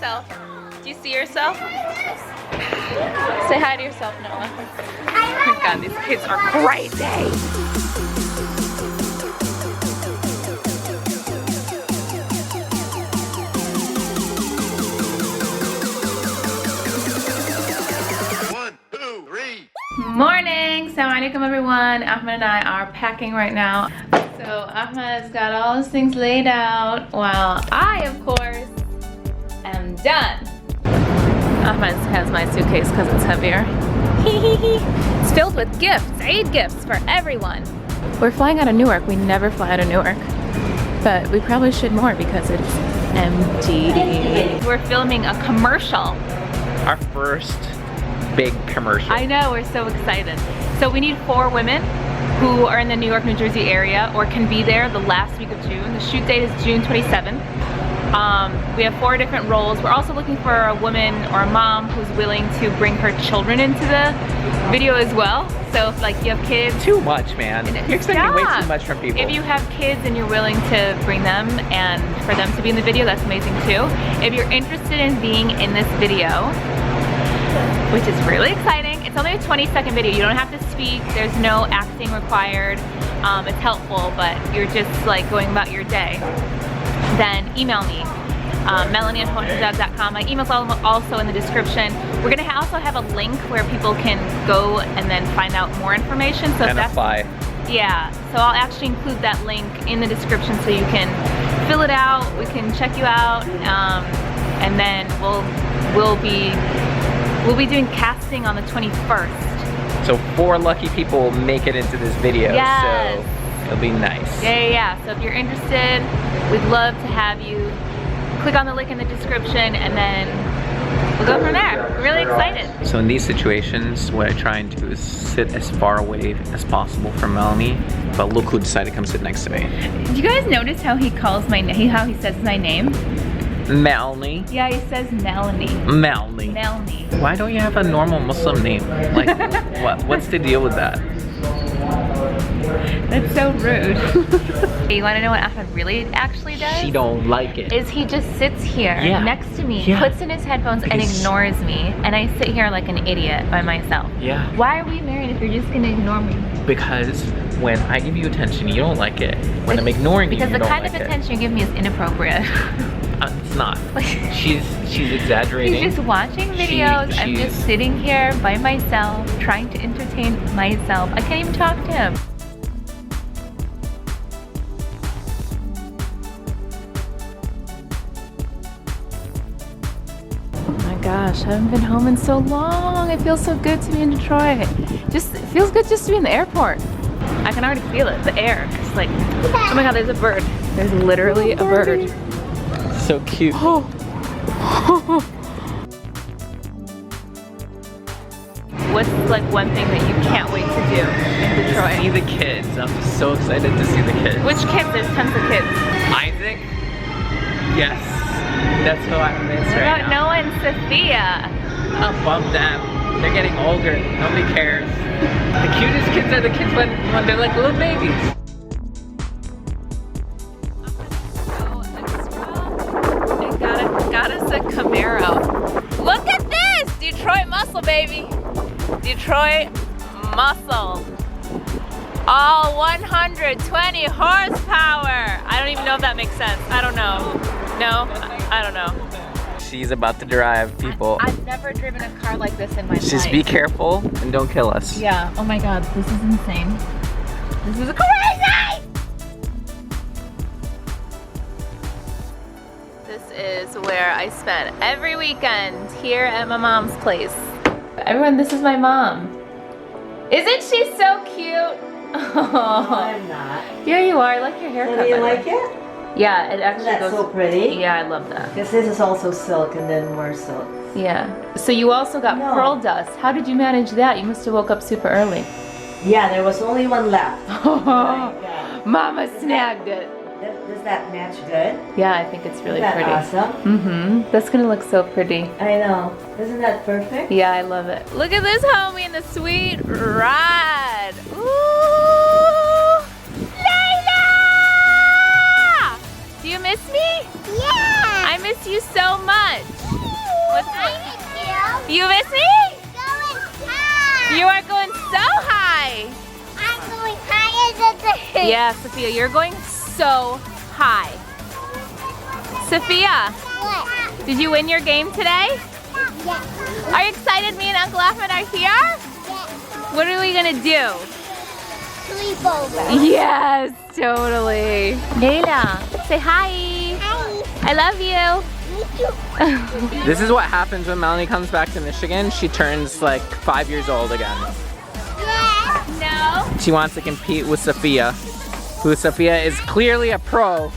yourself. Do you see yourself? Say hi to yourself, Noah. Oh God, these kids are crazy. Morning! Assalamu alaikum everyone. Ahmed and I are packing right now. So Ahmed's got all his things laid out while I, of course, am done. Ahmed has my suitcase because it's heavier. It's filled with gifts, Eid gifts for everyone. We're flying out of Newark. We never fly out of Newark. But we probably should more because it's empty. We're filming a commercial. Our first big commercial. I know, we're so excited. So we need 4 women who are in the New York, New Jersey area or can be there the last week of June. The shoot date is June 27th. We have 4 different roles. We're also looking for a woman or a mom who's willing to bring her children into the video as well. So if like you have kids. Too much, man. You're expecting way too much from people. If you have kids and you're willing to bring them and for them to be in the video, that's amazing too. If you're interested in being in this video, which is really exciting. It's only a 20-second video. You don't have to speak. There's no acting required. It's helpful, but you're just like going about your day. Then email me, Melanie@HauteHijab.com. My email's also in the description. We're gonna also have a link where people can go and then find out more information. So and apply. Yeah, so I'll actually include that link in the description so you can fill it out. We can check you out, and then we'll be doing casting on the 21st. So 4 lucky people make it into this video. Yes. So it'll be nice. Yeah. So if you're interested, we'd love to have you. Click on the link in the description and then we'll go from there. We're really excited. So in these situations, what I try and do is sit as far away as possible from Melanie. But look who decided to come sit next to me. Do you guys notice how he calls my name? How he says my name? Melanie. Yeah, he says Melanie. Melanie. Melanie. Why don't you have a normal Muslim name? Like, what's the deal with that? That's so rude. You want to know what Ahmed really actually does? She don't like it. Is he just sits here next to me, puts in his headphones and ignores me, and I sit here like an idiot by myself. Yeah. Why are we married if you're just gonna ignore me? Because when I give you attention, you don't like it. When I'm ignoring you, you don't like it. Because the kind of attention you give me is inappropriate. It's not. She's exaggerating. She's just watching videos. I'm just sitting here by myself, trying to entertain myself. I can't even talk to him. Oh my gosh, I haven't been home in so long. It feels so good to be in Detroit. It feels good just to be in the airport. I can already feel it, the air. It's like, oh my God, there's a bird. There's literally a bird. So cute. What's like one thing that you can't wait to do in Detroit? See the kids. I'm just so excited to see the kids. Which kids? There's tons of kids. Isaac? Yes. That's who I miss right now. Noah and Sophia. I'll bump them. They're getting older. Nobody cares. The cutest kids are the kids when they're like little babies. Got us a Camaro. Look at this! Detroit muscle, baby. Detroit muscle. All 120 horsepower. I don't even know if that makes sense. I don't know. No? I don't know. She's about to drive, people. I've never driven a car like this in my life. Just be careful and don't kill us. Yeah. Oh my God, this is insane. This is crazy! This is where I spend every weekend, here at my mom's place. Everyone, this is my mom. Isn't she so cute? Oh, no, I'm not. Here you are. I like your haircut. So do you like it? Yeah, it actually That's goes. so pretty. Yeah, I love that. Because this is also silk and then more silk. Yeah. So you also got pearl dust. How did you manage that? You must have woke up super early. Yeah, there was only one left. Mama snagged it. Does that match good? Yeah, I think it's really Isn't pretty. that awesome? Mm-hmm. That's gonna look so pretty. I know. Isn't that perfect? Yeah, I love it. Look at this homie in the sweet ride. Ooh! Layla! Do you miss me? Yeah! I miss you so much. You miss me? You are going so high. I'm going higher than the Yeah, Sophia, you're going so high. Sophia, What? did you win your game today? Yes. Are you excited me and Uncle Ahmed are here? Yes. What are we gonna do? Sleep over. Yes, totally. Leila, say hi. Hi. I love you. Me too. This is what happens when Melanie comes back to Michigan. She turns like 5 years old again. Yes. No. She wants to compete with Sophia, who Sophia is clearly a pro,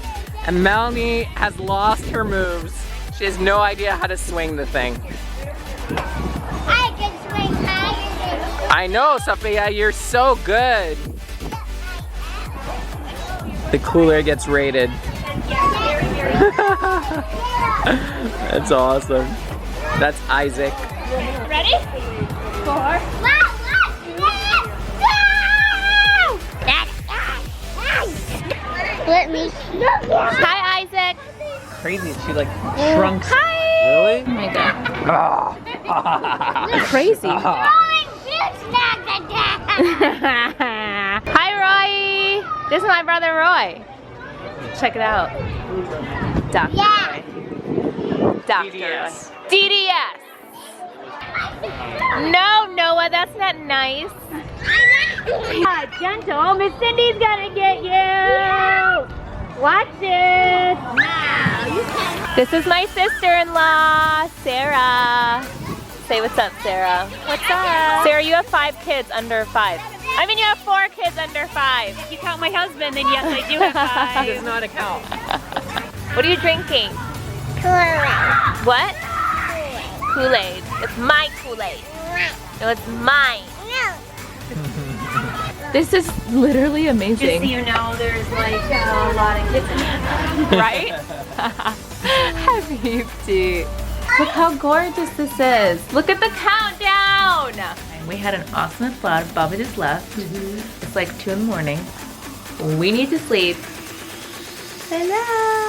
and Melanie has lost her moves. She has no idea how to swing the thing. I can swing higher than I know, Sophia, you're so good. The cooler gets rated. That's awesome. That's Isaac. Ready? 4. Let me. Hi, Isaac. Crazy, she like shrunk. Hi. Really? Oh my god. Ah. Crazy. Hi. Hi, Roy. This is my brother, Roy. Check it out. Dr. Yeah. Roy. Dr. DDS. Roy. DDS. No, Noah, that's not nice. Gentle, Miss Cindy's gonna get you. Watch it. This is my sister-in-law, Sarah. Say what's up, Sarah. What's up? Sarah, you have 5 kids under 5. I mean, you have 4 kids under 5. If you count my husband, then yes, I do have 5. Does not account. What are you drinking? Kool-Aid. What? Kool-Aid. It's my Kool-Aid. No, it's mine. This is literally Just so amazing. you know, there's like a lot of kids in here. Right? Habibti. Look how gorgeous this is. Look at the countdown. And we had an awesome applause. Baba just left. It's like 2 in the morning. We need to sleep. Hello.